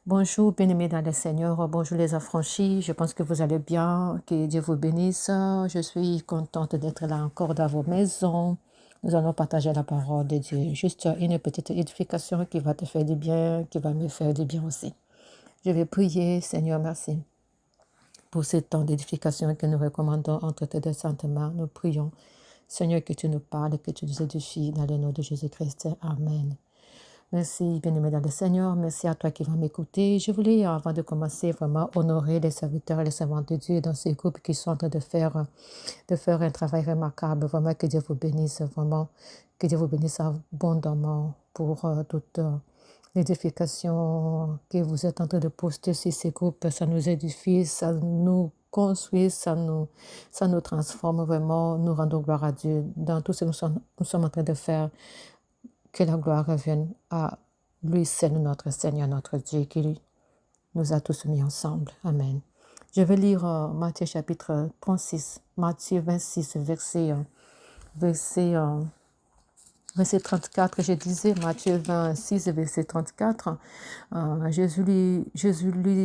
Bonjour, bien-aimés dans le Seigneur. Bonjour les affranchis. Je pense que vous allez bien. Que Dieu vous bénisse. Je suis contente d'être là encore dans vos maisons. Nous allons partager la parole de Dieu. Juste une petite édification qui va te faire du bien, qui va me faire du bien aussi. Je vais prier, Seigneur, merci pour ce temps d'édification que nous recommandons entre tes deux saintes mains. Nous prions, Seigneur, que tu nous parles, que tu nous édifies dans le nom de Jésus-Christ. Amen. Merci, bien-aimé dans le Seigneur. Merci à toi qui vas m'écouter. Je voulais, avant de commencer, vraiment honorer les serviteurs et les servantes de Dieu dans ces groupes qui sont en train de faire un travail remarquable. Vraiment, que Dieu vous bénisse, vraiment, que Dieu vous bénisse abondamment pour toute l'édification que vous êtes en train de poster sur ces groupes. Ça nous édifie, ça nous construit, ça nous transforme vraiment, nous rendons gloire à Dieu dans tout ce que nous sommes en train de faire. Que la gloire revienne à lui, c'est notre Seigneur, notre Dieu, qui nous a tous mis ensemble. Amen. Je vais lire Matthieu chapitre 36, Matthieu 26, verset, verset 34. Je disais Matthieu 26, verset 34. Jésus lui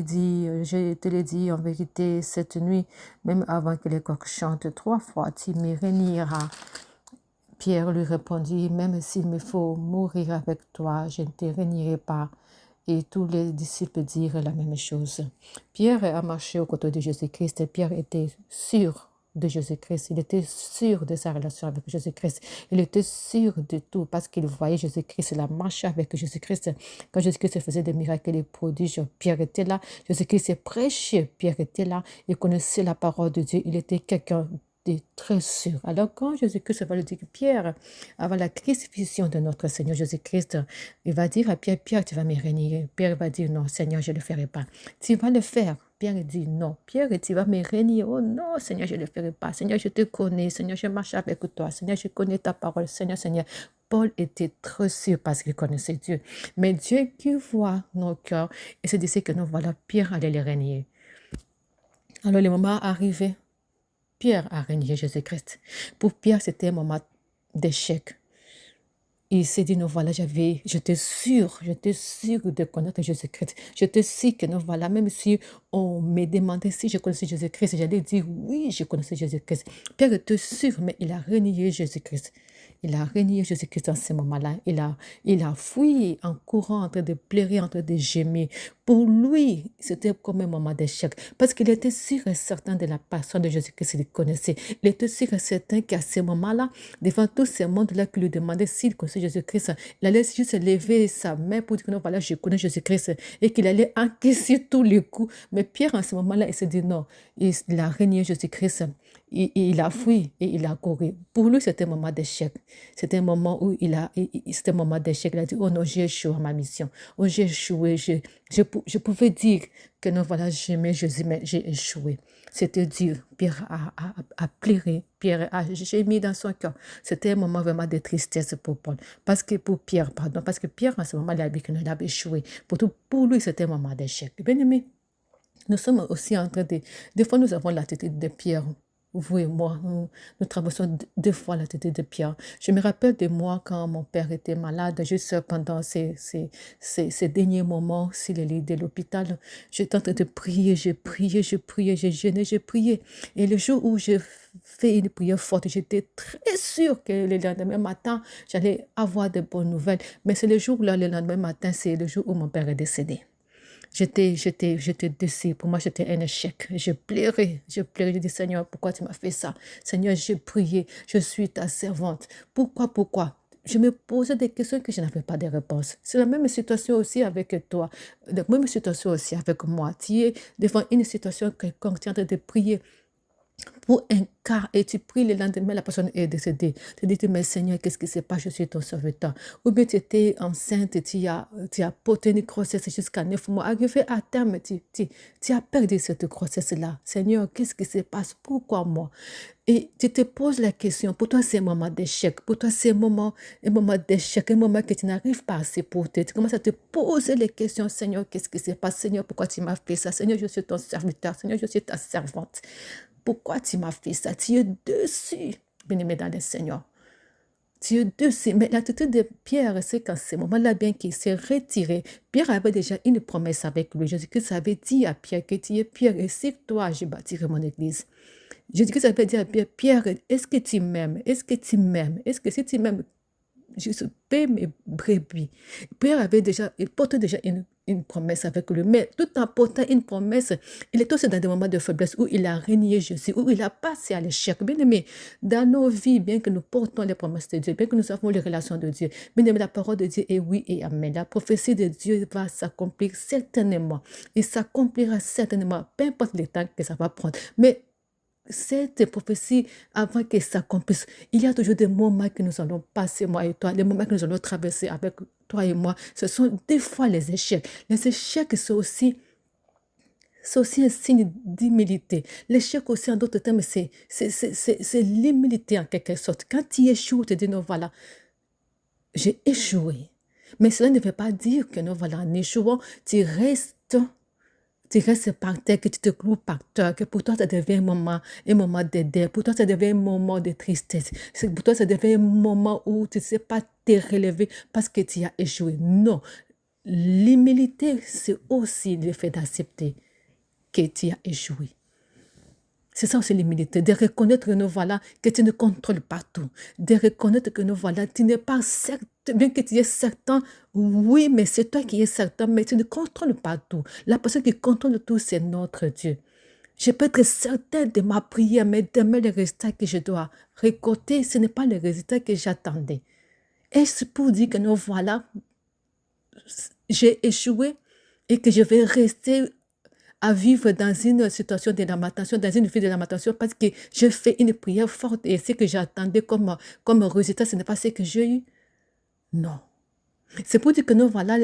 dit, je te l'ai dit en vérité, cette nuit, même avant que les coqs chantent 3 fois, tu me réuniras. Pierre lui répondit, même s'il me faut mourir avec toi, je ne te réunirai pas. Et tous les disciples dirent la même chose. Pierre a marché aux côtés de Jésus-Christ et Pierre était sûr de Jésus-Christ. Il était sûr de sa relation avec Jésus-Christ. Il était sûr de tout parce qu'il voyait Jésus-Christ. Il a marché avec Jésus-Christ. Quand Jésus-Christ faisait des miracles et des prodiges, Pierre était là. Jésus-Christ prêchait. Pierre était là. Il connaissait la parole de Dieu. Il était quelqu'un de très sûr. Alors quand Jésus-Christ va lui dire, Pierre, avant la crucifixion de notre Seigneur Jésus-Christ, il va dire à Pierre, Pierre, tu vas me régner. Pierre va dire, non, Seigneur, je ne le ferai pas. Tu vas le faire. Pierre dit, non. Pierre, tu vas me régner. Oh non, Seigneur, je ne le ferai pas. Seigneur, je te connais. Seigneur, je marche avec toi. Seigneur, je connais ta parole. Seigneur, Seigneur. Paul était très sûr parce qu'il connaissait Dieu. Mais Dieu qui voit nos cœurs, et se disait que non, voilà, Pierre allait le régner. Alors le moment arrivé, Pierre a régné Jésus-Christ. Pour Pierre, c'était un moment d'échec. Il s'est dit, non, voilà, j'étais sûr de connaître Jésus-Christ. J'étais sûr que, non, voilà, même si on me demandait si je connaissais Jésus-Christ, j'allais dire, oui, je connaissais Jésus-Christ. Pierre était sûr, mais il a renié Jésus-Christ. Il a renié Jésus-Christ dans ce moment-là. Il a fui en courant, en train de pleurer, en train de gémir. Pour lui, c'était comme un moment d'échec. Parce qu'il était sûr et certain de la personne de Jésus-Christ qu'il connaissait. Il était sûr et certain qu'à ce moment-là, devant tout ce monde-là qui lui demandait s'il connaissait Jésus-Christ, il allait juste lever sa main pour dire que non, voilà, je connais Jésus-Christ. Et qu'il allait encaisser tous les coups. Mais Pierre, en ce moment-là, il s'est dit non. Il a renié Jésus-Christ. Il a fui et il a couru. Pour lui, c'était un moment d'échec. C'était un moment où c'était un moment d'échec. Il a dit, oh non, j'ai échoué à ma mission. Oh, j'ai échoué. Je pouvais dire que non, voilà, j'aimais Jésus, mais j'ai échoué. C'était dur. Pierre a pleuré. Pierre a gémi dans son cœur. C'était un moment vraiment de tristesse pour Paul. Parce que Pierre, en ce moment, il a dit qu'il avait échoué. Pour lui, c'était un moment d'échec. Bien aimé, nous sommes aussi en train de... Des fois, nous avons l'attitude de Pierre. Vous et moi, nous traversons 2 fois l'attitude de Pierre. Je me rappelle de moi quand mon père était malade, juste pendant ces derniers moments sur le lit de l'hôpital. J'étais en train de prier, j'ai jeûné, j'ai prié. Et le jour où j'ai fait une prière forte, j'étais très sûre que le lendemain matin, j'allais avoir de bonnes nouvelles. Mais c'est le jour-là, le lendemain matin, c'est le jour où mon père est décédé. J'étais déçue. Pour moi, c'était un échec. J'ai pleuré. J'ai dit, Seigneur, pourquoi tu m'as fait ça? Seigneur, j'ai prié. Je suis ta servante. Pourquoi? Je me posais des questions que je n'avais pas de réponse. C'est la même situation aussi avec toi. La même situation aussi avec moi. Tu es devant une situation quelconque, tu es en train de prier pour un cas et tu pries le lendemain, la personne est décédée. Tu dis, mais Seigneur, qu'est-ce qui se passe? Je suis ton serviteur. Ou bien tu étais enceinte, tu as porté une grossesse jusqu'à 9 mois. Arrivé à terme, tu as perdu cette grossesse-là. Seigneur, qu'est-ce qui se passe? Pourquoi moi? Et tu te poses la question, pour toi c'est un moment d'échec, pour toi c'est un moment d'échec, un moment que tu n'arrives pas à supporter. Tu commences à te poser les questions, Seigneur, qu'est-ce qui se passe? Seigneur, pourquoi tu m'as fait ça? Seigneur, je suis ton serviteur, Seigneur, je suis ta servante. Pourquoi tu m'as fait ça? Tu es dessus, bien-aimé dans le Seigneur. Dieu dessus. Mais l'attitude de Pierre, c'est qu'à ce moment-là, bien qu'il s'est retiré, Pierre avait déjà une promesse avec lui. Jésus-Christ avait dit à Pierre que tu es Pierre et sur toi, je bâtirai mon église. Jésus-Christ avait dit à Pierre, Pierre, est-ce que tu m'aimes? Est-ce que tu m'aimes? Est-ce que si tu m'aimes, je paie mes brebis. Pierre avait déjà, il portait déjà une promesse avec lui, mais tout en portant une promesse, il est aussi dans des moments de faiblesse où il a renié Jésus, où il a passé à l'échec. Bien aimé, dans nos vies, bien que nous portons les promesses de Dieu, bien que nous avons les relations de Dieu, bien aimé, la parole de Dieu est oui et amen. La prophétie de Dieu va s'accomplir certainement. Il s'accomplira certainement, peu importe le temps que ça va prendre. Mais cette prophétie, avant qu'elle s'accomplisse, il y a toujours des moments que nous allons passer, moi et toi, les moments que nous allons traverser avec toi et moi. Ce sont des fois les échecs. Les échecs, c'est aussi un signe d'humilité. L'échec aussi, en d'autres termes, c'est l'humilité en quelque sorte. Quand tu échoues, tu te dis, non, voilà, j'ai échoué. Mais cela ne veut pas dire que, non, voilà, en échouant, tu restes par terre, que tu te cloues par terre, que pour toi, ça devient un moment de deuil, pour toi, ça devient un moment de tristesse, pour toi, ça devient un moment où tu ne sais pas te relever parce que tu as échoué. Non, l'humilité, c'est aussi le fait d'accepter que tu as échoué. C'est ça aussi l'humilité, de reconnaître que nous voilà, que tu ne contrôles pas tout, de reconnaître que nous voilà, tu n'es pas certain, bien que tu es certain, oui, mais c'est toi qui es certain, mais tu ne contrôles pas tout. La personne qui contrôle tout, c'est notre Dieu. Je peux être certain de ma prière, mais demain, le résultat que je dois récolter, ce n'est pas le résultat que j'attendais. Est-ce pour dire que nous voilà, j'ai échoué et que je vais rester à vivre dans une situation de lamentation, dans une vie de lamentation, parce que je fais une prière forte et ce que j'attendais comme résultat, ce n'est pas ce que j'ai eu. Non. C'est pour dire que nous, voilà,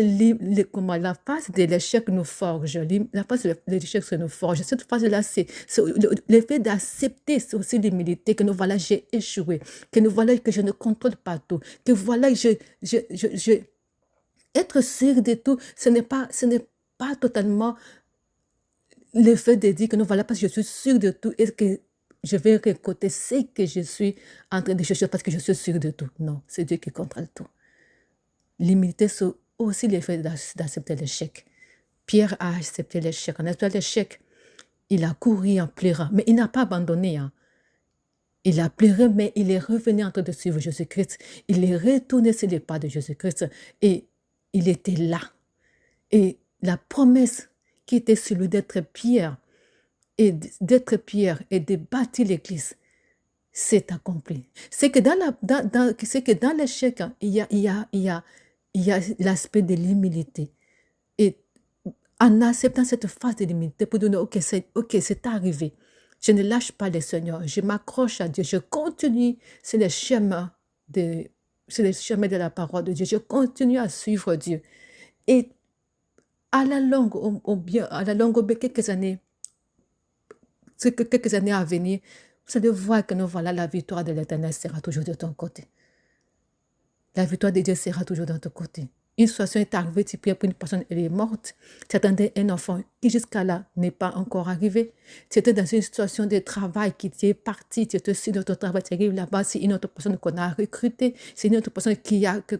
comment, la phase de l'échec nous forge. La phase de l'échec nous forge. Cette phase-là, c'est le fait d'accepter, c'est aussi l'humilité, que nous, voilà, j'ai échoué, que nous, voilà, que je ne contrôle pas tout, que voilà, être sûr de tout, ce n'est pas totalement le fait de dire que non, voilà, parce que je suis sûre de tout, est-ce que je vais récolter ce que je suis en train de chercher parce que je suis sûre de tout. Non, c'est Dieu qui contrôle tout. L'humilité, c'est aussi le fait d'accepter l'échec. Pierre a accepté l'échec. En acceptant l'échec, il a couru en pleurant, mais il n'a pas abandonné. Hein. Il a pleuré, mais il est revenu en train de suivre Jésus-Christ. Il est retourné sur les pas de Jésus-Christ et il était là. Et la promesse qui était sur lui d'être Pierre et de bâtir l'église s'est accomplie. C'est que dans l'échec, hein, il y a l'aspect de l'humilité. Et en acceptant cette phase de l'humilité pour dire ok, c'est arrivé. Je ne lâche pas le Seigneur. Je m'accroche à Dieu. Je continue sur le chemin de la parole de Dieu. Je continue à suivre Dieu. Et à la longue, quelques années à venir, vous allez voir que nous voilà, la victoire de l'Éternel sera toujours de ton côté. La victoire de Dieu sera toujours de ton côté. Une situation est arrivée, tu priais pour une personne, elle est morte. Tu attendais un enfant qui jusqu'à là n'est pas encore arrivé. Tu étais dans une situation de travail qui t'est parti, tu étais sur notre travail, tu arrives là-bas, c'est une autre personne qu'on a recrutée, c'est une autre personne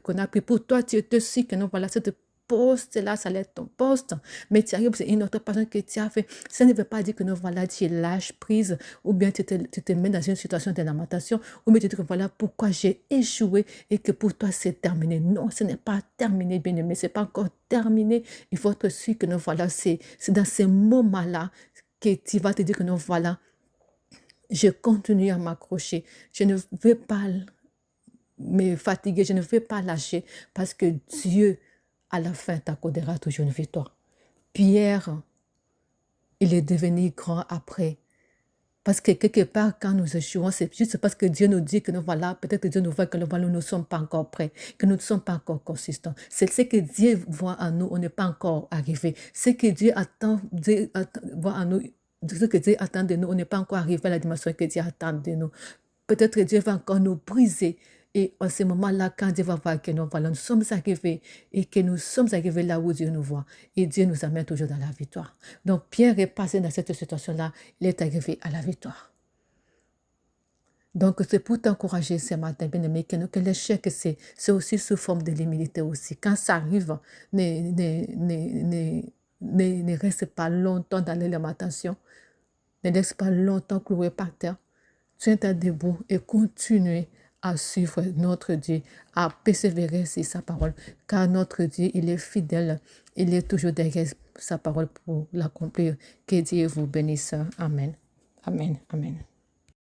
qu'on a pris pour toi, tu étais sûr que non, voilà, cette poste-là, ça allait être ton poste, mais tu arrives, c'est une autre personne que tu as fait. Ça ne veut pas dire que non, voilà, tu lâches prise, ou bien tu te mets dans une situation de lamentation, ou bien tu te dis que voilà pourquoi j'ai échoué et que pour toi c'est terminé. Non, ce n'est pas terminé, bien aimé, ce n'est pas encore terminé. Il faut être sûr que non, voilà, c'est dans ces moments-là que tu vas te dire que non, voilà, je continue à m'accrocher. Je ne veux pas me fatiguer, je ne veux pas lâcher parce que Dieu, à la fin, t'accordera toujours une victoire. Pierre, il est devenu grand après. Parce que quelque part, quand nous échouons, c'est juste parce que Dieu nous dit que nous voilà, peut-être que Dieu nous voit que nous ne sommes pas encore prêts, que nous ne sommes pas encore consistants. C'est ce que Dieu voit en nous, on n'est pas encore arrivé. Ce que Dieu voit en nous, ce que Dieu attend de nous, on n'est pas encore arrivé à la dimension que Dieu attend de nous. Peut-être que Dieu va encore nous briser. Et en ce moment-là, quand Dieu va voir que nous sommes arrivés et que nous sommes arrivés là où Dieu nous voit, et Dieu nous amène toujours dans la victoire. Donc Pierre est passé dans cette situation-là, il est arrivé à la victoire. Donc, c'est pour t'encourager ce matin, bien-aimé, que l'échec, c'est aussi sous forme de l'humilité aussi. Quand ça arrive, ne reste pas longtemps dans les lamentations, ne laisse pas longtemps cloué par terre. Tiens-toi debout et continue à suivre notre Dieu, à persévérer sur sa parole, car notre Dieu, il est fidèle, il est toujours derrière sa parole pour l'accomplir. Que Dieu vous bénisse. Amen. Amen. Amen.